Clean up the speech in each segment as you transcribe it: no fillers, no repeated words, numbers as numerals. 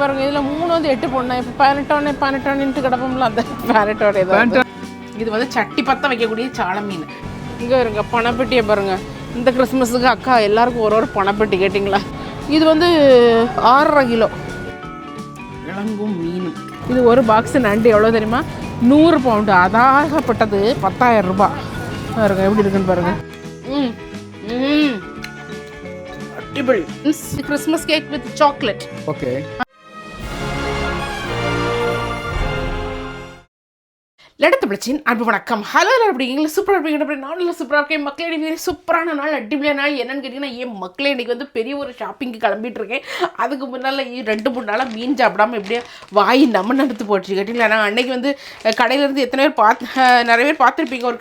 பாருங்க இதில் 3 வந்து 8 போடணும். இப்போ 18 கிடப்போம்ல அந்த 18 இது வந்து சட்டி பற்ற வைக்கக்கூடிய சால மீன். இங்கே இருங்க பணப்பெட்டியை பாருங்கள். இந்த கிறிஸ்மஸுக்கு அக்கா எல்லாருக்கும் ஒரு பணப்பெட்டி கேட்டிங்களா. இது வந்து 6.5 கிலோ இளங்கும் மீன். இது ஒரு பாக்ஸ் நண்டு எவ்வளோ தெரியுமா? 100 பவுண்டு. அதாகப்பட்டது 10,000 ரூபாய். பாருங்க எப்படி இருக்குன்னு பாருங்க. அடிபொலி Christmas cake with chocolate. Okay. லெடத்து பிடிச்சின் அன்பு வணக்கம். ஹலோ அப்படிங்களா? சூப்பராக இருப்பீங்க. அப்படி நானும் சூப்பராக இருக்கேன். மக்களே இன்னைக்கு சூப்பரான நாள், அடிப்படையான நாள். என்னன்னு கேட்டிங்கன்னா என் மக்களே இன்றைக்கி வந்து பெரிய ஒரு ஷாப்பிங்க்கு கிளம்பிட்டு இருக்கேன். அதுக்கு முன்னால் 2-3 நாளாக மீன் சாப்பிடாமல் எப்படியே வாய் நம்ம நடத்து போச்சு கேட்டிங்களா. நான் அன்றைக்கி வந்து கடையிலேருந்து எத்தனை பேர் நிறைய பேர் பார்த்துருப்பீங்க. ஒரு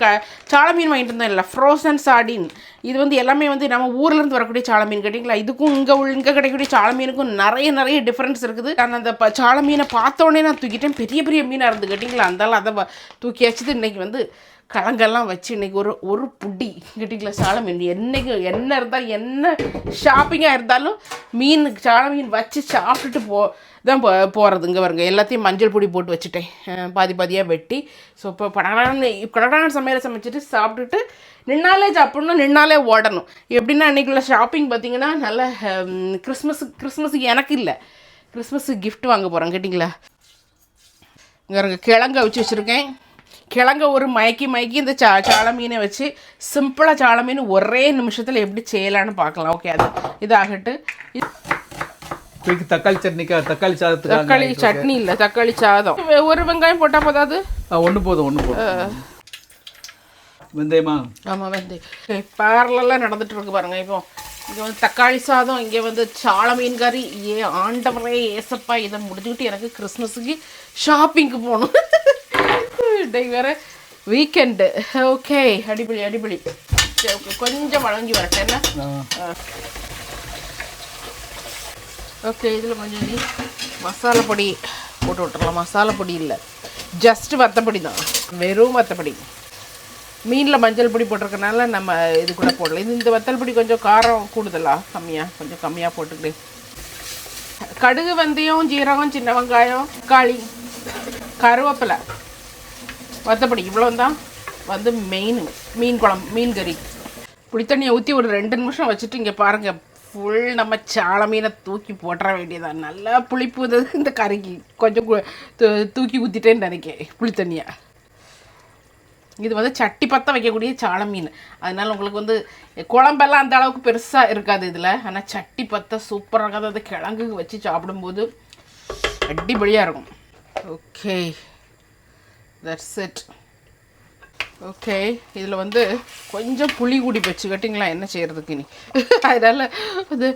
சால மீன் வாங்கிட்டு இருந்தேன் இல்லை, ஃப்ரோசன் சார்டின். இது வந்து எல்லாமே வந்து நம்ம ஊர்லேருந்து வரக்கூடிய சால மீன் கேட்டிங்களா. இதுக்கும் இங்கே கிடைக்கக்கூடிய சால மீனுக்கும் நிறைய டிஃப்ரென்ஸ் இருக்குது. நான் அந்த சால மீனை பார்த்தோன்னே நான் தூக்கிட்டேன். பெரிய மீனாக இருந்து கேட்டிங்களா. அந்தாலும் அதை தூக்கி வச்சுட்டு இன்றைக்கி வந்து கிழங்கெல்லாம் வச்சு இன்றைக்கி ஒரு புட்டி கேட்டிங்களா சால மீன். என்றைக்கு என்ன இருந்தாலும் என்ன ஷாப்பிங்காக இருந்தாலும் சால மீன் வச்சு சாப்பிட்டுட்டு தான் போகிறது. இங்கே வருங்க எல்லாத்தையும் மஞ்சள் பொடி போட்டு வச்சுட்டேன், பாதியாக வெட்டி. ஸோ இப்போ கடகடான சமையலை சமைச்சிட்டு சாப்பிட்டுட்டு நின்னாலே சாப்பிட்ணும், நின்னாலே ஓடணும். எப்படின்னா அன்றைக்குள்ள ஷாப்பிங் பார்த்திங்கன்னா நல்ல கிறிஸ்மஸுக்கு எனக்கு இல்லை, கிறிஸ்மஸுக்கு கிஃப்ட் வாங்க போகிறேன் கேட்டிங்களா. இங்கே இருங்க கிழங்க வச்சுருக்கேன். கிழங்க ஒரு மயக்கி இந்த சால மீனை வச்சு சிம்பிளாக சால மீன் ஒரே நிமிஷத்தில் எப்படி செய்யலான்னு பார்க்கலாம். ஓகே, அது இதாகட்டு. தக்காளி சட்னிக்கா? தக்காளி சட்னி இல்லை, தக்காளி சாதம். ஒரு வெங்காயம் போட்டால் போதாது? ஒன்று போதும். வெந்தயமா? ஆமாம், வெந்தயம். பேரலாம் நடந்துட்டு இருக்கு பாருங்க. இப்போ இங்கே வந்து தக்காளி சாதம், இங்கே வந்து சால மீன் கறி. ஆண்டவரே ஏசப்பா, இதை முடிஞ்சுக்கிட்டு எனக்கு கிறிஸ்மஸுக்கு ஷாப்பிங்க்கு போகணும். இன்றைக்கு வேறு வீக்கெண்டு. ஓகே, அடிப்பொலி. சரி, ஓகே, கொஞ்சம் வழங்கி வரட்டேன் என்ன. ஓகே, இதில் கொஞ்சம் மசாலா பொடி போட்டு விட்டுறலாம். மசாலா பொடி இல்லை, ஜஸ்ட் வத்தப்பொடி தான், வெறும் வத்தப்பொடி. மீனில் மஞ்சள் பொடி போட்டிருக்கனால நம்ம இது கூட போடலாம். இந்த வத்தல் பொடி கொஞ்சம் காரம் கூடுதலாக கொஞ்சம் கம்மியாக போட்டுக்கிட்டு. கடுகு, வெந்தயம், ஜீரகம், சின்ன வெங்காயம், தக்காளி, கருவேப்பிலை, வத்தப்பொடி, இவ்வளோ தான் வந்து மீன் குழம்பு, மீன் கறி. புளித்தண்ணியை ஊற்றி ஒரு 2 நிமிஷம் வச்சுட்டு இங்கே பாருங்கள் ஃபுல் நம்ம சால மீனை தூக்கி போட்டுற வேண்டியதான். நல்லா புளிப்பு இந்த கறிக்கு கொஞ்சம் தூக்கி ஊற்றிட்டேன்னு நினைக்கிறேன் புளித்தண்ணியை. இது வந்து சட்டி பற்ற வைக்கக்கூடிய சால மீன். அதனால் உங்களுக்கு வந்து குழம்பெல்லாம் அந்த அளவுக்கு பெருசாக இருக்காது இதில். ஆனால் சட்டி பற்ற சூப்பராக இருக்காது. அது கிழங்கு வச்சு சாப்பிடும்போது அடிப்படியாக இருக்கும். Okay, that's it. ஓகே, இதில் வந்து கொஞ்சம் புளி கூடி வச்சு கேட்டிங்களா என்ன செய்கிறதுக்கு இனி. அதனால் அது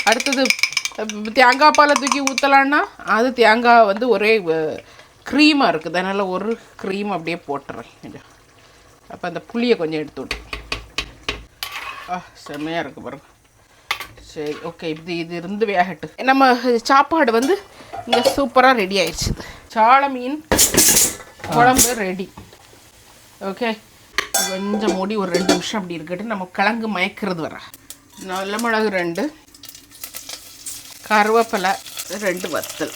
அடுத்தது தேங்காய் பாலை தூக்கி ஊற்றலான்னா அது தேங்காய் வந்து ஒரே க்ரீமாக இருக்குது. அதனால் ஒரு க்ரீம் அப்படியே போட்டுறேன். அப்போ அந்த புளியை கொஞ்சம் எடுத்து விட்டு செம்மையாக இருக்குது பாருங்க. சரி, ஓகே, இது இருந்து வேகட்டு. நம்ம சாப்பாடு வந்து இங்கே சூப்பராக ரெடி ஆயிடுச்சு. சால மீன் குழம்பு ரெடி. ஓகே, கொஞ்சம் மூடி ஒரு 2 நிமிஷம் அப்படி இருக்கட்டும். நம்ம கிழங்கு மயக்கிறது வர. நல்ல மிளகு 2, கருவேப்பிலை 2, வத்தல்,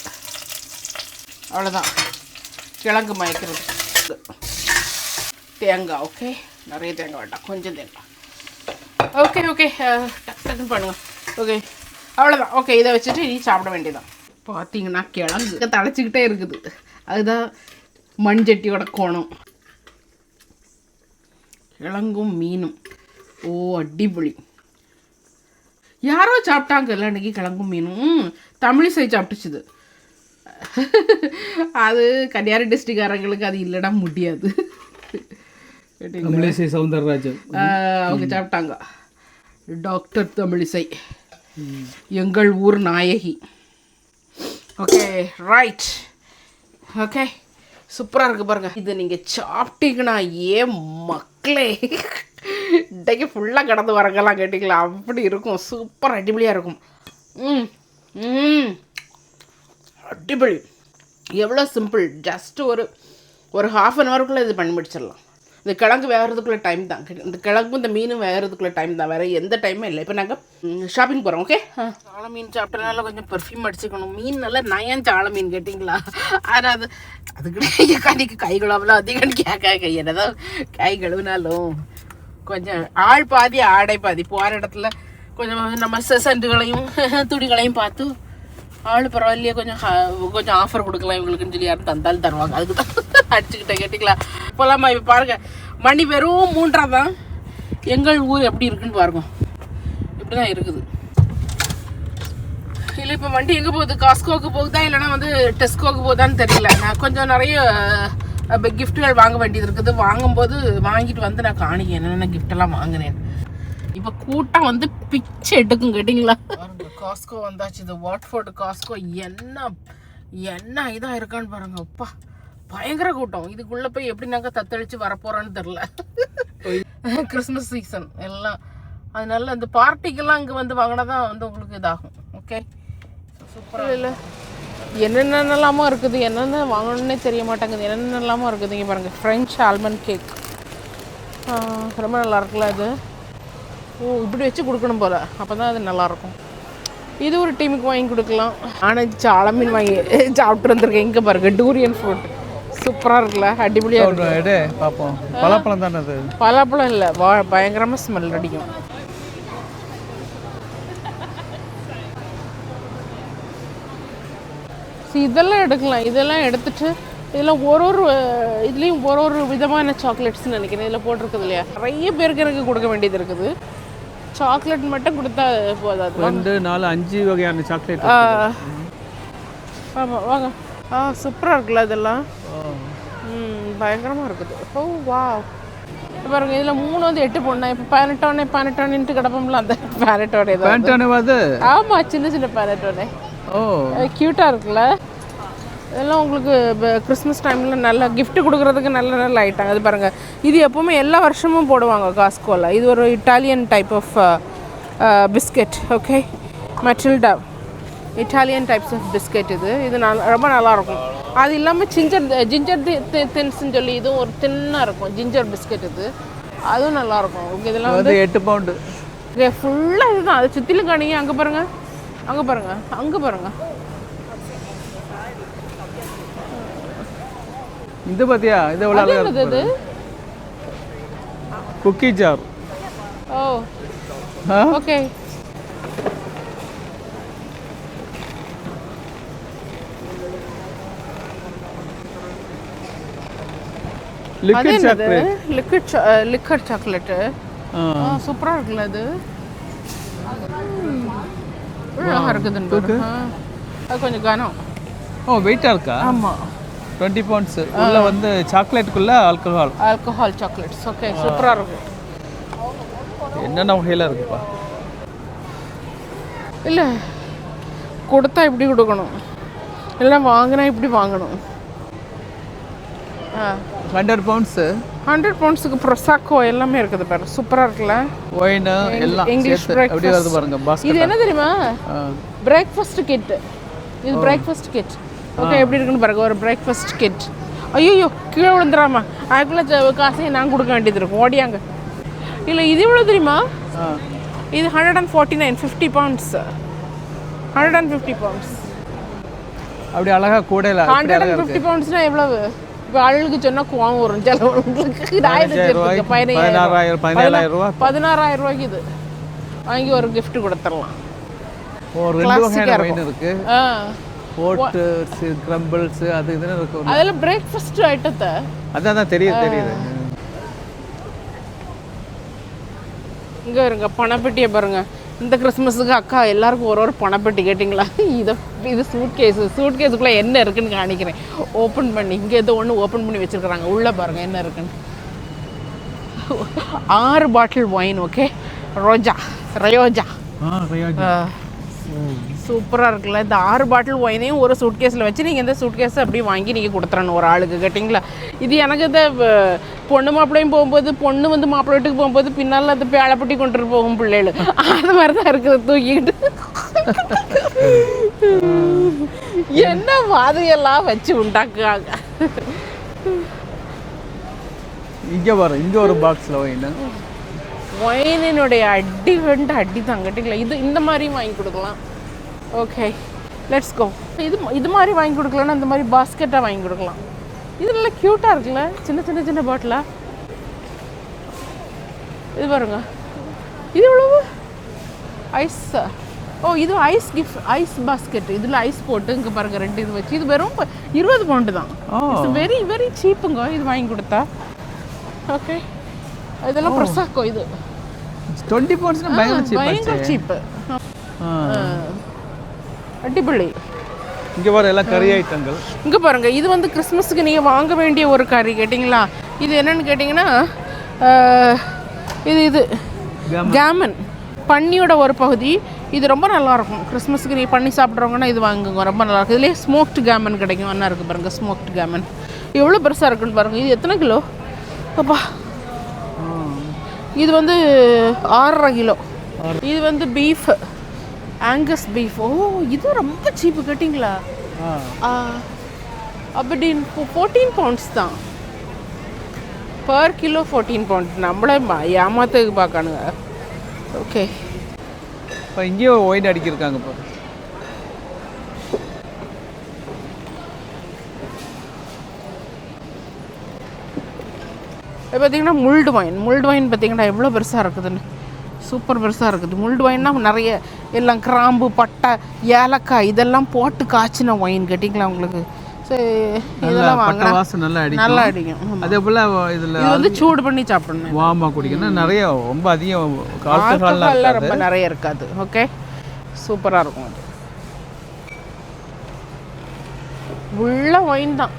அவ்வளோதான் கிழங்கு மயக்கிறது. தேங்காய், ஓகே, நிறைய தேங்காய் வேண்டாம், கொஞ்சம் தேங்காய். ஓகே, டக்குன்னு பண்ணுங்க. ஓகே, அவ்வளோதான். ஓகே, இதை வச்சுட்டு நீ சாப்பிட வேண்டியதான். பார்த்தீங்கன்னா கிழங்கு தழைச்சிக்கிட்டே இருக்குது. அதுதான் மண்சட்டியோட கோணம். கிழங்கும் மீனும் அடிப்பொலி. யாரோ சாப்பிட்டாங்கல்ல அன்றைக்கி கிழங்கும் மீனும். தமிழிசை சாப்பிட்டுச்சுது. அது கன்னியாகுமரி டிஸ்ட்ரிக்ட்காரங்களுக்கு அது இல்லைனா முடியாது. தமிழிசை சவுந்தரராஜன் அவங்க சாப்பிட்டாங்க. டாக்டர் தமிழிசை, எங்கள் ஊர் நாயகி. Okay, right. ஓகே, சூப்பராக இருக்குது பாருங்கள். இது நீங்கள் சாப்பிட்டீங்கன்னா மக்களே இன்றைக்கி ஃபுல்லாக கடந்து வரங்கெல்லாம் கேட்டிங்களா அப்படி இருக்கும். சூப்பர் அடிப்பொலியாக இருக்கும். அடிப்பொலி. எவ்வளோ சிம்பிள். ஜஸ்ட்டு ஒரு 1/2 hourக்குள்ளே இது பண்ணி முடிச்சிடலாம். இந்த கிழங்கு வேகிறதுக்குள்ள டைம் தான். இந்த கிழங்கும் இந்த மீனும் வேகிறதுக்குள்ள டைம் தான், வேறு எந்த டைமும் இல்லை. இப்போ நாங்கள் ஷாப்பிங் போகிறோம். ஓகே, சால மீன் சாப்பிட்டனால கொஞ்சம் பெர்ஃப்யூம் அடிச்சுக்கணும். மீன் நல்லா நயன் சால மீன் கேட்டிங்களா, ஆனால் அதுக்கு கண்டிக்கு கை கழுவலாம் அதிகம் கேட்க என்னதோ கை கழுவினாலும் கொஞ்சம் ஆள் பாதி ஆடை பாதி. போகிற இடத்துல கொஞ்சம் நம்ம சென்ட்டுகளையும் துணிகளையும் பார்த்து ஆள் பரவாயில்லையே கொஞ்சம் ஆஃபர் கொடுக்கலாம் இவங்களுக்குன்னு சொல்லி யாரும் தந்தாலும் தருவாங்க. அதுக்கு தான் அடிச்சுக்கிட்டேன் கேட்டிங்களா. இப்போலாமா இப்போ பாருங்கள், மணி வெறும் 3 தான். எங்கள் ஊர் எப்படி இருக்குன்னு பாருங்க, இப்படி தான் இருக்குது. இல்லை இப்போ வண்டி எங்கே போகுது, காஸ்கோவுக்கு போகுதா இல்லைனா வந்து டெஸ்கோவுக்கு போகுதான்னு தெரியல. நான் கொஞ்சம் நிறைய கிஃப்ட்டுகள் வாங்க வேண்டியது இருக்குது. வாங்கும்போது வாங்கிட்டு வந்து நான் காணிக்க என்னென்ன கிஃப்டெல்லாம் வாங்கினேன். இப்போ கூட்டம் வந்து பிச்சை எடுக்கும் கேட்டிங்களா. காஸ்கோ வந்தாச்சு. இது வாட்ஃபோர்டு காஸ்கோ. என்ன இதாக இருக்கான்னு பாருங்க. அப்பா பயங்கர கூட்டம். இதுக்குள்ளே போய் எப்படினாக்கா தத்தளித்து வரப்போகிறான்னு தெரில. கிறிஸ்மஸ் சீசன் எல்லாம், அதனால இந்த பார்ட்டிக்கெல்லாம் இங்கே வந்து வாங்கினா தான் வந்து உங்களுக்கு இதாகும். ஓகே, சூப்பராக இல்லை என்னென்னலாமோ இருக்குது. என்னென்ன வாங்கணுன்னே தெரிய மாட்டேங்குது. என்னென்னலாமோ இருக்குது. இங்கே பாருங்கள், ஃப்ரெஞ்ச் ஆல்மண்ட் கேக் ரொம்ப நல்லா இருக்குல்ல அது. ஓ, இப்படி வச்சு கொடுக்கணும் போல், அப்போ தான் அது நல்லாயிருக்கும். இது ஒரு டீமுக்கு வாங்கி கொடுக்கலாம். ஆனால் சால மீன் வாங்கி சாப்பிட்டு வந்துருக்கேன். இங்கே பாருங்கள், டூரியன் ஃப்ரூட் சூப்பராக இருக்குல்ல, அடிப்படியாக இருக்கு. பார்ப்போம். பலாப்பழம் தானே அது? பலாப்பழம் இல்லை, பயங்கரமாக ஸ்மெல் அடிக்கும். இதெல்லாம் எடுக்கலாம். இதெல்லாம் எடுத்துட்டு இதெல்லாம் ஒரு இதுலேயும் ஒரு விதமான சாக்லேட்ஸ்ன்னு நினைக்கிறேன் இதில் போட்டிருக்குது இல்லையா. நிறைய பேருக்கு எனக்கு கொடுக்க வேண்டியது இருக்குது. சாக்லேட் மட்டும் கொடுத்தா போதாது. 2, 4, 5 வகையான சாக்லேட். ஆமாம், வாங்க. சூப்பராக இருக்குல்ல இதெல்லாம். பயங்கரமாக இருக்குது. ஓ வா, பாருங்க, இதில் 3 வந்து 8 போடணும். இப்போ பேனட்டோனேன்ட்டு கிடப்போம்ல, அந்த பேனட்டோனே. ஆமாம், சின்ன பேனட்டோனே. ஓ, க்யூட்டாக இருக்குல்ல. இதெல்லாம் உங்களுக்கு கிறிஸ்மஸ் டைமில் நல்ல கிஃப்ட் கொடுக்குறதுக்கு நல்ல ஐட்டம். அது பாருங்கள், இது எப்போவுமே எல்லா வருஷமும் போடுவாங்க காஸ்கோவில். இது ஒரு Italian type of biscuit. Okay, Matilda Italian types of biscuit. இது ரொம்ப நல்லாயிருக்கும். அது இல்லாமல் ஜிஞ்சர் தின்ஸ்ன்னு சொல்லி இதுவும் ஒரு தின்னாக இருக்கும் ஜிஞ்சர் பிஸ்கெட். அதுவும் நல்லாயிருக்கும். ஓகே, இதெல்லாம் வந்து 8 பவுண்டு. ஓகே, ஃபுல்லாக இதுதான். அதை சுற்றிலும் காணிங்க. அங்கே பாருங்கள், அங்கே பாருங்கள். இது பாத்தியா, இது எவ்வளவு அழகா இருக்கு. Cookie jar. Oh, okay. Liquid chocolate. சூப்பரா இருக்குல்ல அது. அழகா இருக்குதுன்னு. அது கொஞ்சம் கனம். ஓ, வெயிட்டா இருக்கா? ஆமா, 20 பவுண்ட்ஸ். உள்ள வந்து சாக்லேட்டுக்குள்ள ஆல்கஹால் சாக்லேட்ஸ். ஓகே, சூப்பராக இருக்கும். என்னென்ன வகையில் இருக்குப்பா. இல்லை, கொடுத்தா இப்படி கொடுக்கணும், இல்லை வாங்கினா இப்படி வாங்கணும். 100 பவுண்ட்ஸு. 100 பவுண்ட்ஸுக்கு ப்ரொசாக்கோ எல்லாமே இருக்குது பாரு. சூப்பராக இருக்குல்ல. ஒயின் எல்லாம் இங்கிலீஷ் அப்படியே வருது பாருங்க. இது என்ன தெரியுமா, பிரேக்ஃபாஸ்ட் கிட். இது பிரேக்ஃபாஸ்ட் கிட். ஓகே, எப்படி இருக்குன்னு பாருங்க. ஒரு பிரேக்ஃபாஸ்ட் கிட். ஐயோ, கீழே விழுந்துடாமா, அதுக்குள்ளே காசையும் நான் கொடுக்க வேண்டியது இருக்கும். ஓடியாங்க. இல்லை, இது எவ்வளோ தெரியுமா, இது 149, 50 பவுண்ட்ஸ். 150 பவுண்ட்ஸ். அப்படி அழகாக கூட 150 பவுண்ட்ஸ்னால் எவ்வளவு? இப்போ ஆளுக்கு சொன்னால் கோவம் வரும். சில உங்களுக்கு 16,000 ரூபாய்க்கு இது வாங்கி ஒரு கிஃப்ட் கொடுத்துடலாம். இருக்கு. போட்டு கிரம்பிள்ஸ் அது இதுன்னு இருக்கும். அதெல்லாம் பிரேக்ஃபாஸ்ட் ஐட்டத்தை. அதான் தெரியுது. இங்கே இருங்க, பணப்பெட்டியை பாருங்க. இந்த கிறிஸ்மஸுக்கு அக்கா எல்லாருக்கும் ஒரு பணப்பெட்டி கேட்டிங்களா. இது சூட்கேஸுக்குள்ளே என்ன இருக்குன்னு காணிக்கிறேன். ஓப்பன் பண்ணி இங்கே ஏதோ ஒன்று ஓப்பன் பண்ணி வச்சுருக்குறாங்க. உள்ளே பாருங்கள் என்ன இருக்குன்னு. 6 பாட்டில் ஒயின். ஓகே, ரயோஜா சூப்பராக இருக்குல்ல. இந்த 6 பாட்டில் ஒயினையும் ஒரு சூட்கேஸில் வச்சு நீங்கள் இந்த சூட்கேஸை அப்படியே வாங்கி நீங்கள் கொடுத்துறணும் ஒரு ஆளுக்கு கேட்டிங்களா. இது எனக்கு இந்த பொண்ணு மாப்பிள்ளையும் போகும்போது, பொண்ணு வந்து மாப்பிள்ளை வீட்டுக்கு போகும்போது பின்னால் அது பேழைப்பட்டி கொண்டுட்டு போகும் பிள்ளைகள். அது மாதிரி தான் இருக்குது தூக்கிட்டு. என்ன மாதிரியெல்லாம் வச்சு உண்டாக்குறாங்க. இங்கே வரும், இங்கே ஒரு பாக்ஸில் ஒயின். ஒயினுடைய அடி வேண்ட அடி தான் கேட்டிங்களா. இந்த மாதிரியும் வாங்கி கொடுக்கலாம். Okay, let's go. இது மாதிரி வாங்கி கொடுக்கலன்னா இந்த மாதிரி பாஸ்கெட்டாக வாங்கி கொடுக்கலாம். இது நல்லா க்யூட்டாக இருக்குல்ல, சின்ன பாட்டிலாக. இது பாருங்க, இது எவ்வளவு ஐஸ். இது ஐஸ் கிஃப்ட், ஐஸ் பாஸ்கெட். இதில் ஐஸ் போட்டு இங்கே பாருங்க 2 இது வச்சு. இது வெறும் 20 பவுண்டு தான். வெரி வெரி சீப்புங்க இது வாங்கி கொடுத்தா. ஓகே, இதெல்லாம் ப்ரொசாக்கோ. இது 20 பவுண்ட்ஸ்னா பயங்கர சீப்பு. அடிப்பள்ளி. இங்கே வர எல்லாம் கறி ஐட்டங்கள். இங்கே பாருங்க, இது வந்து கிறிஸ்மஸுக்கு நீங்கள் வாங்க வேண்டிய ஒரு கறி கேட்டிங்களா. இது என்னன்னு கேட்டிங்கன்னா இது கேமன், பன்னியோட ஒரு பகுதி. இது ரொம்ப நல்லாயிருக்கும். கிறிஸ்மஸுக்கு நீ பண்ணி சாப்பிட்றவங்கன்னா இது வாங்குங்க, ரொம்ப நல்லாயிருக்கும். இதுலேயே ஸ்மோக்டு கேமன் கிடைக்கும். என்ன இருக்குது பாருங்கள், ஸ்மோக்டு கேமன் எவ்வளோ பெருசாக இருக்குன்னு பாருங்கள். இது எத்தனை கிலோ அப்பா. இது வந்து 6.5 கிலோ. இது வந்து பீஃப், ஆங்கஸ் பீஃப். இது ரொம்ப சீப்பு கேட்டிங்களா. அப்படின்னு 14 பவுண்ட்ஸ் தான் பர் கிலோ. 14 பவுண்ட். நம்மளே ஏமாத்துக்கு பார்க்கணுங்க. ஓகே, இப்போ இங்கேயே ஒயின் அடிக்கிருக்காங்க. இப்போ பார்த்தீங்கன்னா முல்டு ஒயின் பார்த்தீங்கன்னா எவ்வளோ பெருசாக இருக்குதுன்னு. சூப்பர் பெருசாக இருக்குது. முல்டு ஒயின்னா நிறைய எல்லாம் கிராம்பு, பட்டை, ஏலக்காய் இதெல்லாம் போட்டு காய்ச்சின ஒயின் கேட்டிங்களா உங்களுக்கு. இதெல்லாம் வாங்கினா நல்லா அடிக்கும். அதே போல் இதில் வந்து சூடு பண்ணி சாப்பிடணும், வாமா குடிக்கணும். நிறைய ரொம்ப அதிகம் ரொம்ப நிறைய இருக்காது. ஓகே, சூப்பராக இருக்கும். அது உள்ள ஒயின் தான்.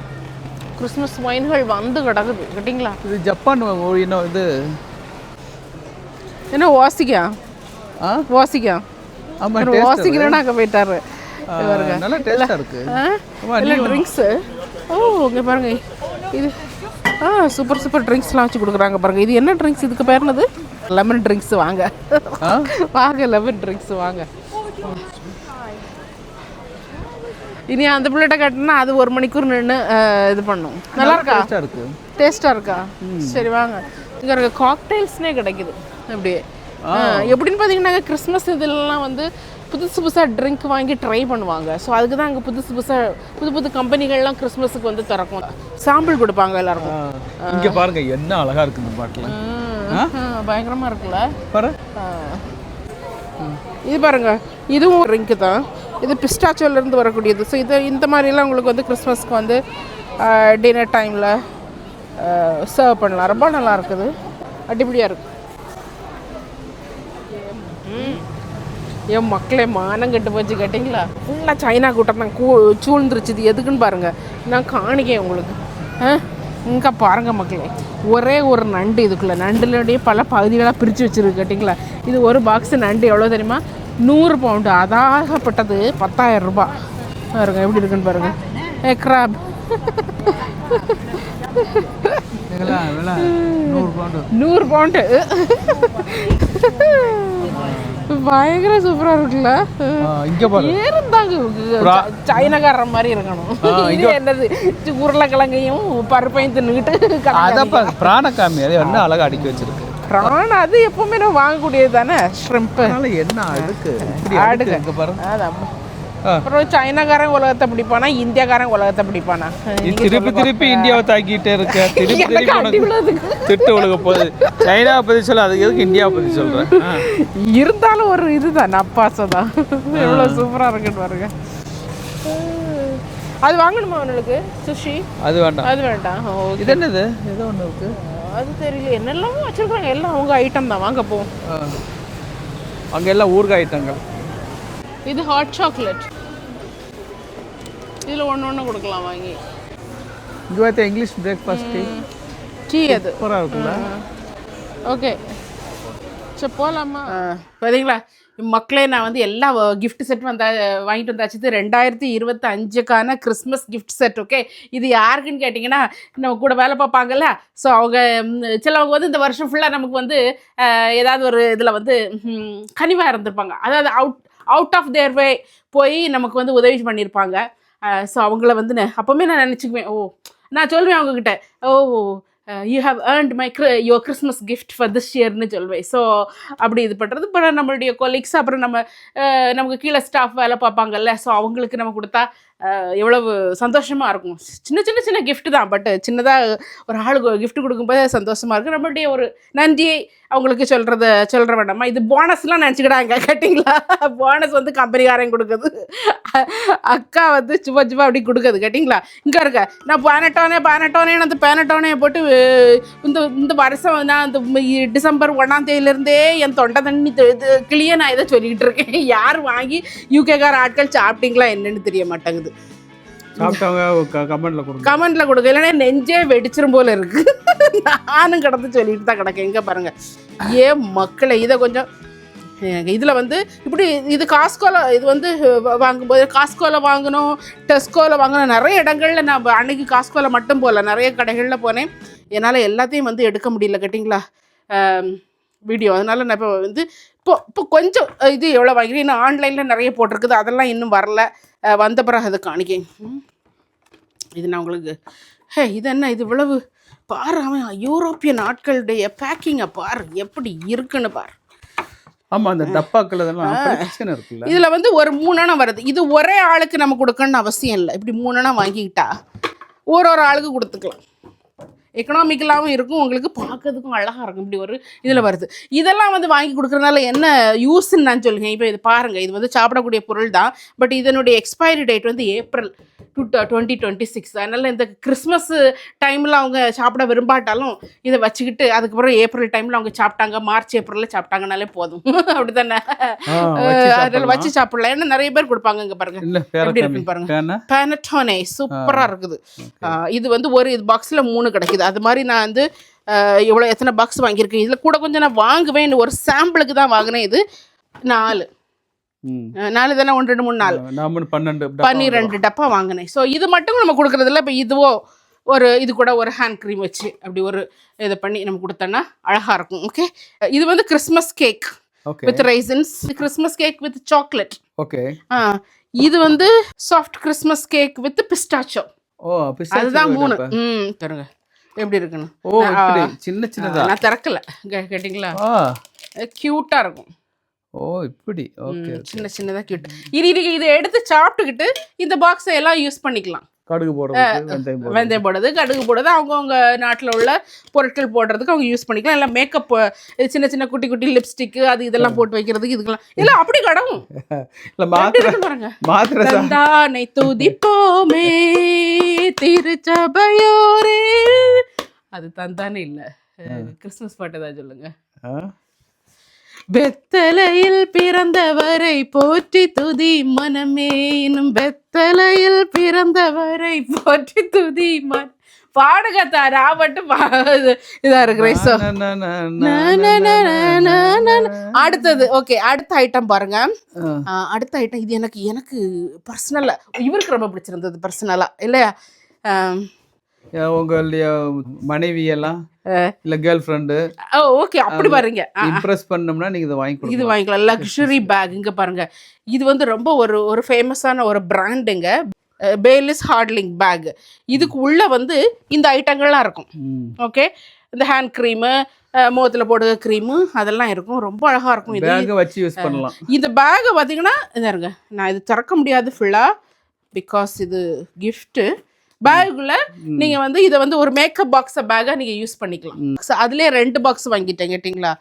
கிறிஸ்மஸ் ஒயின்கள் வந்து கிடக்குது கேட்டிங்களா. இது ஜப்பான் இன்னும் இது என்ன வாசிக்கா. ஆமாம், வாசிக்கிறேன்னா அங்கே போயிட்டாரு. நல்லா டேஸ்டா இருக்கு. இல்லை ட்ரிங்க்ஸு. இங்கே பாருங்க, இது சூப்பர் ட்ரிங்க்ஸ்லாம் வச்சு கொடுக்குறாங்க பாருங்க. இது என்ன ட்ரிங்க்ஸ், இதுக்கு பேர் என்னது? Lemon drinks. வாங்க லெமன் ட்ரிங்க்ஸ் வாங்க. இனி அந்த பிள்ளைகிட்ட கட்டினா அது 1 மணிக்கூர் நின்று இது பண்ணும். நல்லா இருக்கா? டேஸ்ட்டாக இருக்கா? சரி வாங்க. இங்கே இருக்க காக்டெயில்ஸ்னே கிடைக்குது. அப்படியே எப்படின்னு பார்த்தீங்கன்னா கிறிஸ்மஸ் இதிலலாம் வந்து புதுசாக ட்ரிங்க் வாங்கி ட்ரை பண்ணுவாங்க. ஸோ அதுக்கு தான் அங்கே புது கம்பெனிகள்லாம் கிறிஸ்மஸுக்கு வந்து திறக்கும், சாம்பிள் கொடுப்பாங்க எல்லாருக்கும். இங்கே பாருங்க என்ன அழகாக இருக்குது இந்த பாட்டில். பயங்கரமாக இருக்குல்ல பாரு. இது பாருங்க, இதுவும் ட்ரிங்க்கு தான். இது பிஸ்டாச்சோலேருந்து வரக்கூடியது. ஸோ இந்த மாதிரிலாம் உங்களுக்கு வந்து கிறிஸ்மஸ்க்கு வந்து டின்னர் டைமில் சர்வ் பண்ணலாம். ரொம்ப நல்லா இருக்குது, அடிப்படியாக இருக்குது. என் மக்களே மானம் கட்டு போச்சு கேட்டிங்களா. ஃபுல்லாக சைனா கூட்டம் தான் சூழ்ந்துருச்சு. இது எதுக்குன்னு பாருங்கள், நான் காணிக்கேன் உங்களுக்கு. இங்கே பாருங்கள் மக்களே, ஒரே ஒரு நண்டு. இதுக்குள்ளே நண்டுலேயே பல பகுதிகளாக பிரித்து வச்சுருக்கு கேட்டிங்களா. இது ஒரு பாக்ஸு நண்டு எவ்வளோ தெரியுமா? 100 பவுண்டு. அதாகப்பட்டது 10,000 ரூபாய். பாருங்க எப்படி இருக்குன்னு பாருங்கள். கிராப் 100 பவுண்டு. பயங்கர சூப்பரா இருக்குல்ல. இருந்தாங்க சைனாக்கார மாதிரி இருக்கணும். இது என்னது, உருளைக்கிழங்கையும் பருப்பையும் தின்னுக்கிட்டு பிராணக்காமி அது என்ன அழகா அடுக்கி வச்சிருக்கு. பிரான் அது எப்பவுமே நம்ம வாங்கக்கூடியது தானே. ஷ்ரிம்ப் என்ன அடுக்கு அடுக்கு பாருங்க. அப்புறம் சைனாக்காரன் உலகத்தை பிடிப்பானா, இந்தியாக்காரன் உலகத்தை பிடிப்பானா? திருப்பி இந்தியாவை தாக்கிட்டே இருக்க. திட்டு உலக போகுது. சைனாவை பற்றி சொல்ல, அதுக்கு எதுக்கு இந்தியாவை பற்றி சொல்கிறேன்? இருந்தாலும் ஒரு இதுதான் நப்பாசம் தான். எவ்வளோ சூப்பராக இருக்குன்னு பாருங்க. அது வாங்கணுமா அவனுக்கு? சுஷி அது வேண்டாம், அது வேண்டாம். இது என்னது, ஏதோ ஒன்று இருக்கு, அது தெரியல. என்னெல்லாமோ வச்சுருக்காங்க, எல்லாம் அவங்க ஐட்டம் தான். வாங்க போவோம். அங்கே எல்லாம் ஊறுகாய் ஐட்டங்கள். இது ஹாட் சாக்லேட். இதில் ஒன்று கொடுக்கலாம் வாங்கி. இது இங்கிலீஷ் பிரேக்ஃபாஸ்ட் டீ. அது சூப்பராக இருக்குல்ல. ஓகே, சரி போகலாமா? பார்த்தீங்களா மக்களே, நான் வந்து எல்லா கிஃப்ட் செட் வாங்கிட்டு வந்தாச்சு. இது 2025க்கான கிறிஸ்மஸ் கிஃப்ட் செட். ஓகே, இது யாருக்குன்னு கேட்டிங்கன்னா, நம்ம கூட வேலை பார்ப்பாங்கல்ல. ஸோ அவங்க சிலவங்க வந்து இந்த வருஷம் ஃபுல்லாக நமக்கு வந்து ஏதாவது ஒரு இதில் வந்து கனிவாக இருந்திருப்பாங்க. அதாவது அவுட் ஆஃப் தேர் வே போய் நமக்கு வந்து உதவி பண்ணியிருப்பாங்க. ஸோ அவங்கள வந்து அப்போவுமே நான் நினச்சிக்குவேன். நான் சொல்லுவேன் அவங்கக்கிட்ட, you have earned your Christmas gift for this இயர்னு சொல்வேன். ஸோ அப்படி இது பண்ணுறது. இப்போ நம்மளுடைய கொலீக்ஸ் அப்புறம் நமக்கு கீழே ஸ்டாஃப் வேலை பார்ப்பாங்கல்ல, ஸோ அவங்களுக்கு நம்ம கொடுத்தா எவ்வளவு சந்தோஷமாக இருக்கும். சின்ன gift தான், பட் சின்னதாக ஒரு ஆளுக்கு கிஃப்ட் கொடுக்கும்போது சந்தோஷமாக இருக்குது. நம்மளுடைய ஒரு நன்றியை அவங்களுக்கு சொல்கிற வேண்டாமா. இது போனஸ்லாம் நினச்சிக்கிட்டாங்க கேட்டிங்களா. போனஸ் வந்து கம்பெனிக்காரன் கொடுக்குது, அக்கா வந்து சும்மா அப்படி கொடுக்குது கேட்டிங்களா. இங்கே இருக்க நான் பேனட்டோனே அந்த பேனட்டோனே போட்டு இந்த வருஷம் நான் இந்த டிசம்பர் 1ஆம் தேதியிலேருந்தே என் தொண்டை தண்ணி கிளியே நான் இதை சொல்லிக்கிட்டு இருக்கேன். யார் வாங்கி யூகேக்கார ஆட்கள் சாப்பிட்டீங்களா என்னன்னு தெரிய மாட்டேங்குது. கமெண்ட்ல கொடுக்க, இல்லைன்னா நெஞ்சே வெடிச்சிரும் போல இருக்கு. நானும் கடந்து சொல்லிட்டு தான் கிடக்கேன். எங்க பாருங்க ஏன் மக்களை, இதை கொஞ்சம் இதில் வந்து இப்படி இது காஸ்கோவில் இது வந்து வாங்கும்போது காஸ்கோவில் வாங்கணும், டெஸ்கோவில் வாங்கணும். நிறைய இடங்களில் நான் அன்னைக்கு காஸ்கோவில் மட்டும் போகல, நிறைய கடைகளில் போனேன். என்னால் எல்லாத்தையும் வந்து எடுக்க முடியல கேட்டிங்களா வீடியோ. அதனால் நான் இப்போ கொஞ்சம் இது எவ்வளோ வாங்கிக்கிறேன். இன்னும் ஆன்லைனில் நிறைய போட்டிருக்குது, அதெல்லாம் இன்னும் வரல. வந்த பிறகு அதை காணிக்கேன். இது நான் உங்களுக்கு இது என்ன இது இவ்வளவு பாரு, அவன் யூரோப்பிய நாட்களுடைய பேக்கிங்கை பாரு எப்படி இருக்குன்னு பாரு. ஆமாம், அந்த டப்பாக்கள் இதெல்லாம் இருக்குல்ல. இதில் வந்து ஒரு 3 அணை வருது. இது ஒரே ஆளுக்கு நம்ம கொடுக்கணும்னு அவசியம் இல்லை. இப்படி 3 அணை வாங்கிக்கிட்டா ஒரு ஆளுக்கு கொடுத்துக்கலாம். எக்கனாமிக்கலாகவும் இருக்கும், உங்களுக்கு பார்க்கறதுக்கும் அழகாக இருக்கும். இப்படி ஒரு இதில் வருது. இதெல்லாம் வந்து வாங்கி கொடுக்குறதுனால என்ன யூஸ்ன்னு நான் சொல்லுங்கள். இப்போ இது பாருங்கள், இது வந்து சாப்பிடக்கூடிய பொருள் தான், பட் இதனுடைய எக்ஸ்பைரி டேட் வந்து ஏப்ரல் 2026. அதனால் இந்த கிறிஸ்மஸ் டைமில் அவங்க சாப்பிட விரும்பாட்டாலும் இதை வச்சுக்கிட்டு அதுக்கப்புறம் ஏப்ரல் டைமில் அவங்க சாப்பிட்டாங்க, மார்ச் ஏப்ரலில் சாப்பிட்டாங்கனாலே போதும். அப்படி தானே, அதில் வச்சு சாப்பிடலாம். ஏன்னா நிறைய பேர் கொடுப்பாங்க. இங்கே பாருங்கள் எப்படி இருக்குன்னு பாருங்கள். பேனட்டோனே சூப்பராக இருக்குது. இது வந்து இது பாக்ஸில் 3 கிடைக்குது. அது மாதிரி நான் வந்து எத்தனை பாக்ஸ் வாங்கியிருக்கேன். இதில் கூட கொஞ்சம் நான் வாங்குவேன், ஒரு சாம்பிளுக்கு தான் வாங்கினேன். இது 4 தானே, 1 2 3 4 12 டப்பா வாங்கினேன். ஸோ இது மட்டும் நம்ம கொடுக்குறதில்ல. இப்போ இது கூட ஒரு ஹேண்ட் க்ரீம் வச்சு அப்படி ஒரு இதை பண்ணி நம்ம கொடுத்தோன்னா அழகாக இருக்கும். ஓகே, இது வந்து Christmas cake with raisins, Christmas cake with chocolate. Okay, இது வந்து சாஃப்ட் கிறிஸ்மஸ் கேக் வித் பிஸ்டாச்சோ. அதுதான் 3. தருங்க எப்படி இருக்குன்னு. சின்னதா நான் திறக்கல கேட்டிங்களா, கியூட்டா இருக்கும். இப்படி ஓகே, சின்னதா கியூட். இதை எடுத்து சாப்பிட்டுக்கிட்டு இந்த பாக்ஸை எல்லாம் யூஸ் பண்ணிக்கலாம். கடுகு போடுறது, வெந்தயம் போடுறது, கடுகு போடுறது, அவங்கவுங்க நாட்டில் உள்ள பொருட்கள் போடுறதுக்கு அவங்க யூஸ் பண்ணிக்கலாம். இல்லை மேக்கப் சின்ன குட்டி லிப்ஸ்டிக்கு அது இதெல்லாம் போட்டு வைக்கிறதுக்கு இதுக்கெல்லாம் இல்லை அப்படி கடவும். பாருங்க, தந்தானை துதிப்போமே திருச்சபையோரே, அது தந்தானே இல்லை, கிறிஸ்துமஸ் பாட்டு தான் சொல்லுங்க. பெத்தலையில் பிறந்தவரை போற்றி துதி மனமே, இன்னும் பெத்தலையில் பிறந்தவரை போற்றி துதி பாடுகத்தா. நான் மட்டும் இதா இருக்கிறேன். அடுத்தது ஓகே, அடுத்த ஐட்டம் பாருங்க. அடுத்த ஐட்டம் இது எனக்கு பர்சனலா இவருக்கு ரொம்ப பிடிச்சிருந்தது பர்சனலா, இல்லையா? உங்களுடைய மனைவி எல்லாம் இல்ல கேர்ள் ஃப்ரெண்டு ஓகே அப்படி பாருங்க இம்ப்ரெஸ் பண்ணோம்னா நீங்க இது வாங்கிக்கலாம். Luxury bag. இங்க பாருங்க, இது வந்து ரொம்ப ஒரு ஃபேமஸான ஒரு பிராண்டுங்க, பேலிஸ் ஹார்ட்லிங் பேக். இதுக்கு உள்ள வந்து இந்த ஐட்டங்கள்லாம் இருக்கும். ஓகே, இந்த ஹேண்ட் க்ரீமு, முகத்தில் போடுற க்ரீமு அதெல்லாம் இருக்கும். ரொம்ப அழகாக இருக்கும். இது வச்சு யூஸ் பண்ணலாம். இந்த பேக்கை பார்த்தீங்கன்னா இதாருங்க, நான் இது திறக்க முடியாது ஃபுல்லாக, பிகாஸ் இது கிஃப்ட்டு. பேக்குள்ள நீங்கள் வந்து இதை வந்து ஒரு மேக்கப் பாக்ஸை பேக்காக நீங்கள் யூஸ் பண்ணிக்கலாம். அதுலேயே 2 பாக்ஸ் வாங்கிட்டேன் கேட்டிங்களா.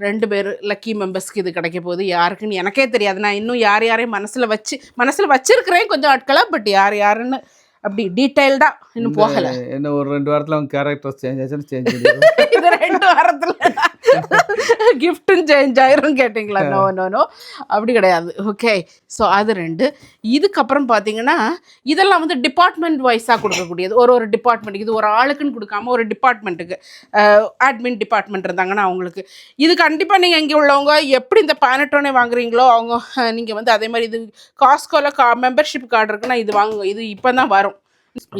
2 பேர் லக்கி மெம்பர்ஸ்க்கு இது கிடைக்க போகுது. யாருக்குன்னு எனக்கே தெரியாது. நான் இன்னும் யாரையும் மனசில் வச்சிருக்கிறேன் கொஞ்சம் ஆட்களாக, பட் யாருன்னு அப்படி டீட்டெயில்டாக இன்னும் போகலை. என்ன ஒரு 2 வாரத்தில் அவங்க கேரக்டர்ஸ் சேஞ்ச் ஆச்சுன்னு சேஞ்ச் இது 2 வாரத்தில் கிஃப்ட்டும் சேஞ்ச் ஆயிரும் கேட்டிங்களா. நோ அப்படி கிடையாது. ஓகே, ஸோ அது 2. இதுக்கப்புறம் பார்த்தீங்கன்னா இதெல்லாம் வந்து டிபார்ட்மெண்ட் வைஸாக கொடுக்கக்கூடியது. ஒரு டிபார்ட்மெண்ட், இது ஒரு ஆளுக்குன்னு கொடுக்காம ஒரு டிபார்ட்மெண்ட்டுக்கு, அட்மின் டிபார்ட்மெண்ட் இருந்தாங்கன்னா அவங்களுக்கு இது கண்டிப்பாக நீங்கள் இங்கே உள்ளவங்க எப்படி இந்த பேனட்டோனே வாங்குறீங்களோ அவங்க நீங்கள் வந்து அதே மாதிரி இது காஸ்கோவில் மெம்பர்ஷிப் கார்டு இருக்குன்னா இது வாங்குங்க. இது இப்போ தான் வரும்.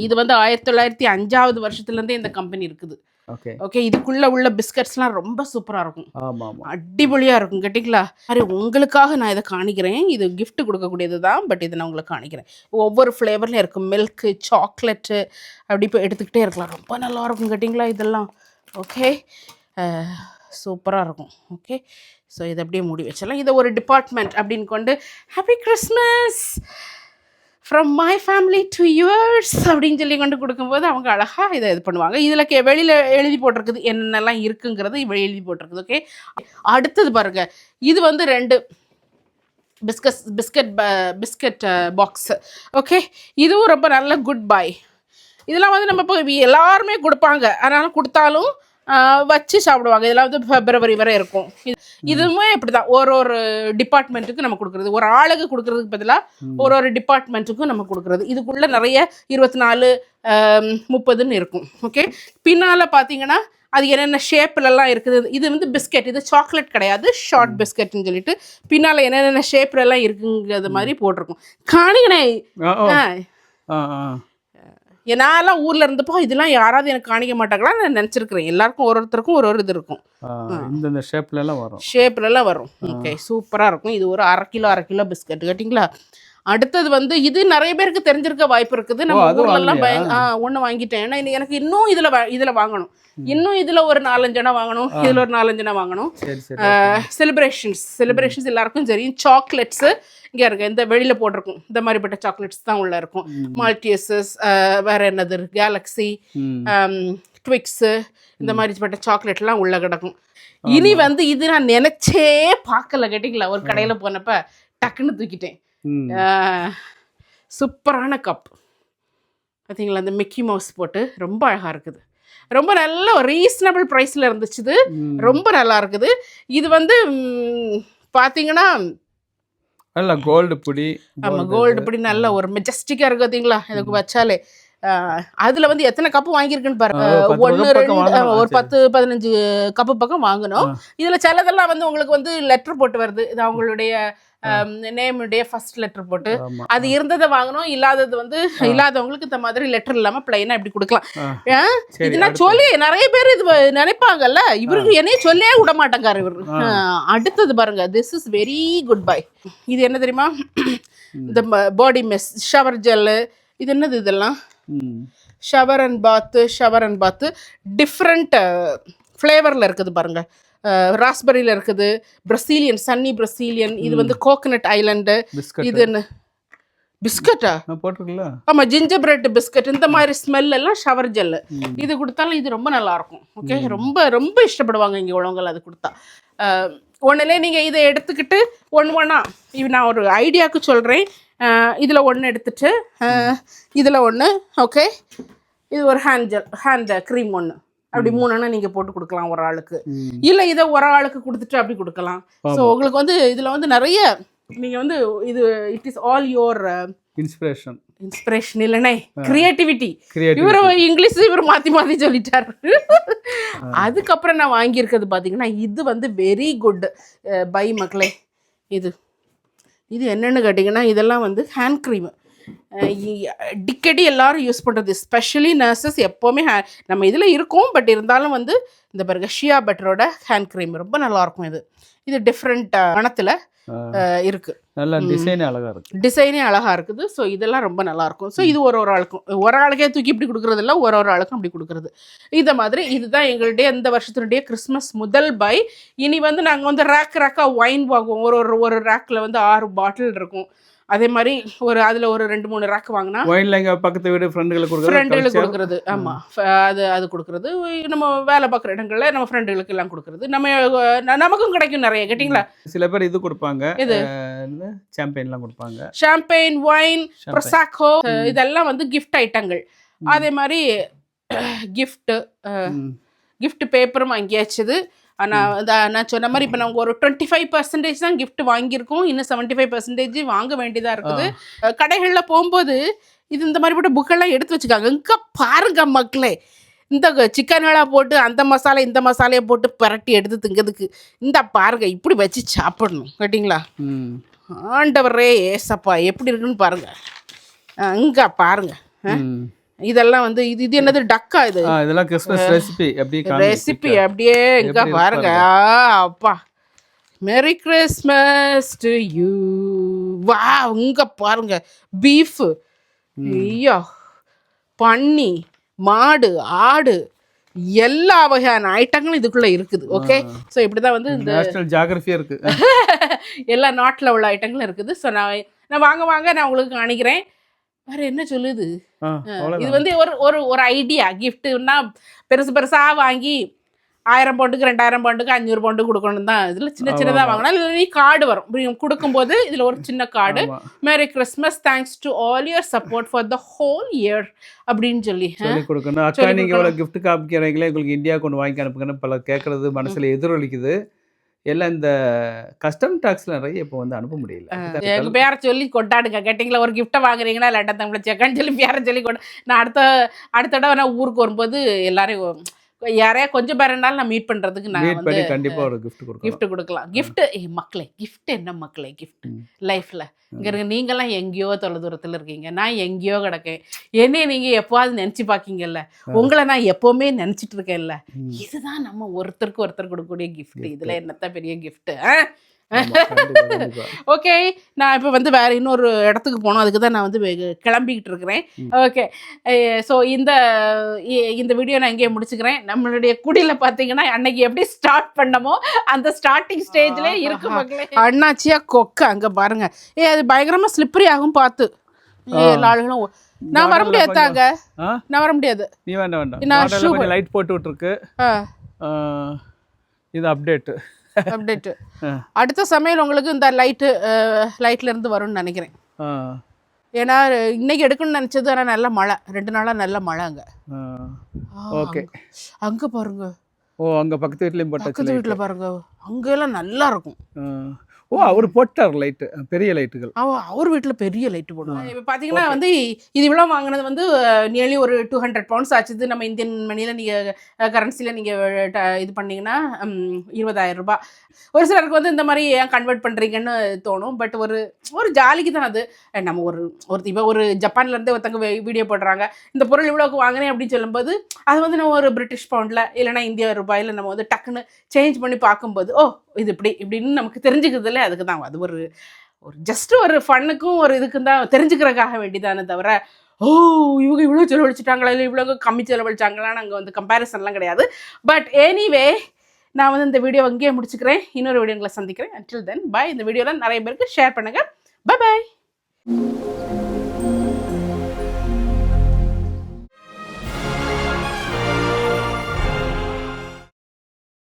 இது வந்து 1905 வருஷத்துலேருந்தே இந்த கம்பெனி இருக்குது. ஓகே ஓகே, இதுக்குள்ளே உள்ள பிஸ்கட்ஸ்லாம் ரொம்ப சூப்பராக இருக்கும், ஆமாம் ஆமாம். அடிபொலியாக இருக்கும் கேட்டிங்களா. சரி, உங்களுக்காக நான் இதை காணிக்கிறேன். இது gift கொடுக்கக்கூடியது தான், பட் இதை நான் உங்களுக்கு காணிக்கிறேன். ஒவ்வொரு ஃப்ளேவர்லையும் இருக்கும், மில்க்கு, சாக்லேட்டு, அப்படி இப்போ எடுத்துக்கிட்டே இருக்கலாம். ரொம்ப நல்லா இருக்கும் கேட்டிங்களா இதெல்லாம். ஓகே, சூப்பராக இருக்கும். ஓகே, ஸோ இதை அப்படியே மூடி வச்சிடலாம். இதை ஒரு டிபார்ட்மெண்ட் அப்படின்னு கொண்டு happy Christmas from my family to yours அப்படின்னு சொல்லி கொண்டு கொடுக்கும்போது அவங்க அழகாக இதை இது பண்ணுவாங்க. இதில் வெளியில் எழுதி போட்டிருக்குது என்னென்னலாம் இருக்குங்கிறது இவ்வளோ எழுதி போட்டிருக்குது. ஓகே, அடுத்தது பாருங்கள், இது வந்து 2 பிஸ்கட் பாக்ஸு. ஓகே, இதுவும் ரொம்ப நல்ல குட் பை. இதெல்லாம் வந்து நம்ம இப்போ எல்லாருமே கொடுப்பாங்க, அதனால் கொடுத்தாலும் வச்சு சாப்பிடுவாங்க. இதெல்லாம் வந்து February வரை இருக்கும். இதுவுமே இப்படி தான் ஒரு டிபார்ட்மெண்ட்டுக்கு நம்ம கொடுக்குறது, ஒரு ஆளுக்கு கொடுக்குறதுக்கு பதிலாக ஒரு டிபார்ட்மெண்ட்டுக்கும் நம்ம கொடுக்குறது. இதுக்குள்ளே நிறைய 24 30ன்னு இருக்கும். ஓகே, பின்னால் பார்த்தீங்கன்னா அது என்னென்ன ஷேப்லலாம் இருக்குது. இது வந்து பிஸ்கெட், இது சாக்லேட் கிடையாது, ஷார்ட் பிஸ்கெட்னு சொல்லிட்டு பின்னால் என்னென்ன ஷேப்லலாம் இருக்குங்கிறது மாதிரி போட்டிருக்கும். காணிங்கண்ணே, என்னாலாம் ஊரில் இருந்தப்போ இதெல்லாம் யாராவது எனக்கு காணிக்க மாட்டாங்களா நான் நினச்சிருக்கிறேன். எல்லாருக்கும் ஒருத்தருக்கும் ஒரு இது இருக்கும், இந்த ஷேப்லலாம் வரும், ஷேப்லலாம் வரும். ஓகே, சூப்பராக இருக்கும். இது ஒரு அரை கிலோ பிஸ்கட் கேட்டிங்களா. அடுத்தது வந்து இது நிறைய பேருக்கு தெரிஞ்சிருக்க வாய்ப்பு இருக்குது. நம்ம ஊர்லலாம் ஒன்று வாங்கிட்டேன். ஏன்னா எனக்கு இன்னும் இதில் வாங்கணும், இன்னும் இதில் ஒரு 4-5 அணை வாங்கணும், இதில் ஒரு 4-5 அணை வாங்கணும். செலிப்ரேஷன்ஸ் எல்லாருக்கும் தெரியும். சாக்லேட்ஸு இங்கே இருக்கு, இந்த வெளியில் போட்டிருக்கும், இந்த மாதிரிப்பட்ட சாக்லேட்ஸ் தான் உள்ளே இருக்கும். மால்டியஸஸ், வேறு என்னது, கேலக்ஸி, ட்விக்ஸு, இந்த மாதிரிப்பட்ட சாக்லேட்லாம் உள்ளே கிடக்கும். இனி வந்து இது நான் நினச்சே பார்க்கல கேட்டிங்களா. ஒரு கடையில் போனப்போ டக்குன்னு தூக்கிட்டேன். சூப்பரான கப் பார்த்தீங்களா, அந்த மிக்கி மவுஸ் போட்டு ரொம்ப அழகாக இருக்குது. ரொம்ப நல்ல ஒரு ரீசனபிள் ப்ரைஸில் இருந்துச்சு. இது ரொம்ப நல்லா இருக்குது. இது வந்து பார்த்தீங்கன்னா நல்ல கோல்டு பொடி. ஆமாம், கோல்டு பொடி நல்ல ஒரு மெஜஸ்டிக்காக இருக்குது பார்த்தீங்களா. இதுக்கு வச்சாலே அதில் வந்து எத்தனை கப்பு வாங்கியிருக்குன்னு பாருங்க. 1 2 ஒரு 10-15 கப்பு பக்கம் வாங்கணும். இதில் சிலதெல்லாம் வந்து உங்களுக்கு வந்து லெட்டர் போட்டு வருது, இது அவங்களுடைய நேமுடைய ஃபர்ஸ்ட் லெட்டர் போட்டு. அது இருந்ததை வாங்கணும், இல்லாதது வந்து இல்லாதவங்களுக்கு இந்த மாதிரி லெட்டர் இல்லாமல் பிளைனாக இப்படி கொடுக்கலாம். இது நான் சொல்லி நிறைய பேர் இது நினைப்பாங்கல்ல, இவருக்கு என்னையே சொல்லியே விட மாட்டேங்காரு இவர். அடுத்தது பாருங்க, this is very good bye. இது என்ன தெரியுமா, இந்த பாடி மிஸ் ஷவர் ஜெல்லு. இது என்னது, இதெல்லாம் ஷவர் அண்ட் பாத்து டிஃப்ரெண்ட் ஃப்ளேவரில் இருக்குது பாருங்க. ராஸ்பெரியில் இருக்குது, பிரசீலியன், சன்னி பிரசீலியன், இது வந்து கோகனட் ஐலண்டு. இது என்ன பிஸ்கட்டா போட்டிருக்கல? ஆமாம், ஜிஞ்சர் பிரெட் பிஸ்கட். இந்த மாதிரி ஸ்மெல் எல்லாம் ஷவர் ஜெல்லு. இது கொடுத்தாலும் இது ரொம்ப நல்லாயிருக்கும். ஓகே, ரொம்ப ரொம்ப இஷ்டப்படுவாங்க இங்கே உள்ளவங்க அது கொடுத்தா. ஒன்றுலே நீங்கள் இதை எடுத்துக்கிட்டு ஒன்றா இது நான் ஒரு ஐடியாவுக்கு சொல்கிறேன். இதில் ஒன்று எடுத்துட்டு இதில் ஒன்று. ஓகே, இது ஒரு ஹேண்ட் க்ரீம் ஒன்று, அப்படி 3 நீங்கள் போட்டு கொடுக்கலாம் ஒரு ஆளுக்கு. இல்லை இதை ஒரு ஆளுக்கு கொடுத்துட்டு அப்படி கொடுக்கலாம். ஸோ உங்களுக்கு வந்து இதில் வந்து நிறைய நீங்கள் வந்து இது it is all your inspiration இல்லைனே, கிரியேட்டிவிட்டி. இவர் இங்கிலீஷ் இவர் மாற்றி சொல்லிட்டார். அதுக்கப்புறம் நான் வாங்கியிருக்கிறது பார்த்தீங்கன்னா, இது வந்து வெரி குட் பை மக்களே. இது என்னென்னு கேட்டிங்கன்னா, இதெல்லாம் வந்து ஹேண்ட் க்ரீமு. அடிக்கடி எல்லாரும் யூஸ் பண்ணுறது, ஸ்பெஷலி நர்சஸ் எப்போவுமே நம்ம இதில் இருக்கும். பட் இருந்தாலும் வந்து இந்த பாருங்க, ஷியா பட்டரோட ஹேண்ட் க்ரீம் ரொம்ப நல்லாயிருக்கும். இது டிஃப்ரெண்ட் மனத்தில் இருக்குது, நல்ல டிசைனே அழகாக இருக்குது. ஸோ இதெல்லாம் ரொம்ப நல்லாயிருக்கும். ஸோ இது ஒரு ஆளுக்கே தூக்கி இப்படி கொடுக்குறது இல்லை, ஒரு ஆளுக்கும் அப்படி கொடுக்குறது. இந்த மாதிரி இதுதான் எங்களுடைய இந்த வருஷத்தினுடைய கிறிஸ்மஸ் முதல் பை. இனி வந்து நாங்கள் வந்து ரேக்காக ஒயின் வாங்குவோம். ஒரு ரேக்கில் வந்து 6 பாட்டில் இருக்கும். அதே மாதிரி அதில் ஒரு 2-3 ரேக் வாங்கினா பக்கத்து வீடு ஃப்ரெண்டுகளுக்கு கொடுக்குறது. ஆமாம், அது கொடுக்குறது. நம்ம வேலை பார்க்குற இடங்களில் நம்ம ஃப்ரெண்டுகளுக்கு எல்லாம் கொடுக்குறது. நமக்கும் கிடைக்கும் நிறைய. கேட்டிங்களா, சில பேர் இது கொடுப்பாங்க, இது சாம்பெயின்லாம் கொடுப்பாங்க, ஷாம்பெயின், ஒயின், ப்ரொசாக்கோ, இதெல்லாம் வந்து கிஃப்ட் ஐட்டங்கள். அதே மாதிரி கிஃப்ட் பேப்பரும் வாங்கியாச்சுது. ஆனால் நான் சொன்ன மாதிரி இப்போ நாங்கள் ஒரு 25% தான் கிஃப்ட் வாங்கியிருக்கோம். இன்னும் 75% வாங்க வேண்டியதாக இருக்குது. கடைகளில் போகும்போது இந்த மாதிரிப்பட்ட புக்கெல்லாம் எடுத்து வச்சுக்காங்க. இங்கே பாருங்க மக்களே, இந்த சிக்கன்களாக போட்டு அந்த மசாலா இந்த மசாலையை போட்டு பரட்டி எடுத்து திங்கிறதுக்கு இந்த பாருங்க, இப்படி வச்சு சாப்பிடணும். கேட்டிங்களா, ஆண்டவரே ஏசப்பா எப்படி இருக்குன்னு பாருங்க. இங்கே பாருங்க, இதெல்லாம் வந்து இது என்னது டக்கா இது இதெல்லாம் கிறிஸ்மஸ் ரெசிபி ரெசிபி அப்படியே இங்க பாருங்க அப்பா மேரி கிறிஸ்மஸ் டு யூ வா இங்க பாருங்க பீஃப் ஐயோ பன்னி மாடு ஆடு எல்லா வகையான ஐட்டங்களும் இதுக்குள்ள இருக்குது ஓகே ஸோ இப்படிதான் வந்து இந்த நேஷனல் ஜியோகிராஃபியா இருக்கு எல்லா நாட்டில் உள்ள ஐட்டங்களும் இருக்குது ஸோ நான் வாங்க நான் உங்களுக்கு காணிக்கிறேன் வேற என்ன சொல்லுது இது வந்து ஒரு ஒரு ஐடியா கிஃப்ட்னா பெருசா வாங்கி 1000 பவுண்டுக்கு 2000 பவுண்டுக்கு 500 பவுண்டு கொடுக்கணும் தான் இதுல சின்னதாக வாங்கினா இதுல கார்டு வரும் கொடுக்கும்போது இதுல ஒரு சின்ன card merry Christmas thanks to all your support for the whole year அப்படின்னு சொல்லி கொடுக்கணும். அக்கா நீங்க இவ்வளவு கிஃப்ட் காமிக்கிறீங்களே உங்களுக்கு இந்தியா கொண்டு வாங்கி அனுப்புங்கன்னு பல கேட்கறது மனசுல எதிரொலிக்குது. எல்லாம் இந்த கஸ்டம் டாக்ஸ்ல நிறைய இப்போ வந்து அனுப்ப முடியல. எங்க பேரை சொல்லி கொண்டாடுங்க கேட்டிங்களா ஒரு கிஃப்ட்டை வாங்குறீங்கன்னா இல்லாட்டா தங்களை செக்கன்னு சொல்லி பேரை சொல்லி நான் அடுத்த தடவை நான் ஊருக்கு வரும்போது எல்லாரையும் யாரையா கொஞ்சம் பேரனாலும் நான் மீட் பண்றதுக்கு நான் வந்து கண்டிப்பா ஒரு கிஃப்ட் கொடுக்கலாம். கிஃப்ட் மக்களே கிஃப்ட் என்ன மக்களே கிஃப்ட் லைஃப்ல இங்க இருக்க நீங்கெல்லாம் எங்கேயோ தொலைதூரத்துல இருக்கீங்க, நான் எங்கேயோ கிடக்கேன். என்னைய நீங்க எப்போவாது நினைச்சு பாக்கீங்கல்ல, உங்களை நான் எப்பவுமே நினைச்சிட்டு இருக்கேன்ல. இதுதான் நம்ம ஒருத்தருக்கு ஒருத்தர் கொடுக்கக்கூடிய கிஃப்ட். இதுல என்னத்த பெரிய கிஃப்ட். ஓகே நான் இப்போ வந்து வேற இன்னொரு இடத்துக்கு போனோம், அதுக்கு தான் நான் வந்து கிளம்பிக்கிட்டு இருக்கிறேன். ஓகே ஸோ இந்த வீடியோ நான் இங்கே முடிச்சுக்கிறேன். நம்மளுடைய குடியில் பார்த்தீங்கன்னா அன்னைக்கு எப்படி ஸ்டார்ட் பண்ணமோ அந்த ஸ்டார்டிங் ஸ்டேஜ்ல இருக்கு மக்களே. அண்ணாச்சியா கொக்க அங்கே பாருங்க அது பயங்கரமா ஸ்லிப்பரி ஆகும் பார்த்து எல்லா ஆளுகளும். நான் வர முடியாது தாங்க, நான் வர முடியாது. நீ வேண்டாம் லைட் போட்டு விட்டுருக்கு. இது அப்டேட் அடுத்த சமையல் உங்களுக்கு இந்த லைட்ல இருந்து வரும்னு நினைக்கிறேன். ஏன்னா இன்னைக்கு எடுக்கணும்னு நினைச்சது, ஆனால் நல்ல மழை 2 நாளா நல்ல மழை அங்க. ஓகே அங்க பாருங்க. அங்க பக்கத்து வீட்டுல பாருங்க, அங்க எல்லாம் நல்லா இருக்கும். அவர் போட்டார் லைட், பெரிய லைட்டுகள். அவர் வீட்டில் பெரிய லைட்டு போடுவாங்க. இப்போ பார்த்தீங்கன்னா வந்து இது இவ்வளோ வாங்கினது வந்து நியர்லி ஒரு 200 பவுண்ட்ஸ் ஆச்சுது. நம்ம இந்தியன் மணியில் நீங்கள் கரன்சியில் நீங்கள் இது பண்ணிங்கன்னா 20,000 ரூபாய். ஒரு சிலருக்கு வந்து இந்த மாதிரி ஏன் கன்வெர்ட் பண்ணுறீங்கன்னு தோணும். பட் ஒரு ஜாலிக்கு தான் அது. நம்ம இப்போ ஒரு ஜப்பான்லேருந்து ஒருத்தங்க வீடியோ போடுறாங்க, இந்த பொருள் இவ்வளோக்கு வாங்கினேன் அப்படின்னு சொல்லும்போது அது வந்து நம்ம ஒரு பிரிட்டிஷ் பவுண்டில் இல்லைனா இந்திய ரூபாயில் நம்ம வந்து டக்குன்னு சேஞ்ச் பண்ணி பார்க்கும்போது இது இப்படின்னு நமக்கு தெரிஞ்சுக்கிறதுல அதுக்கு தான் அது ஒரு ஜஸ்ட் ஒரு ஃபன்னுக்கும் ஒரு இதுக்கும் தான் தெரிஞ்சுக்கிறதுக்காக வேண்டிதானே தவிர இவங்க இவ்வளோ செலவழிச்சிட்டாங்களா இல்லை இவ்வளோ கம்மி செலவழிச்சாங்களான்னு அங்கே வந்து கம்பேரிசன்லாம் கிடையாது. பட் எனிவே நான் வந்து இந்த வீடியோ அங்கேயே முடிச்சுக்கிறேன். இன்னொரு வீடியோங்களை சந்திக்கிறேன். அன்டில் தென் பாய். இந்த வீடியோலாம் நிறைய பேருக்கு ஷேர் பண்ணுங்கள். Bye bye.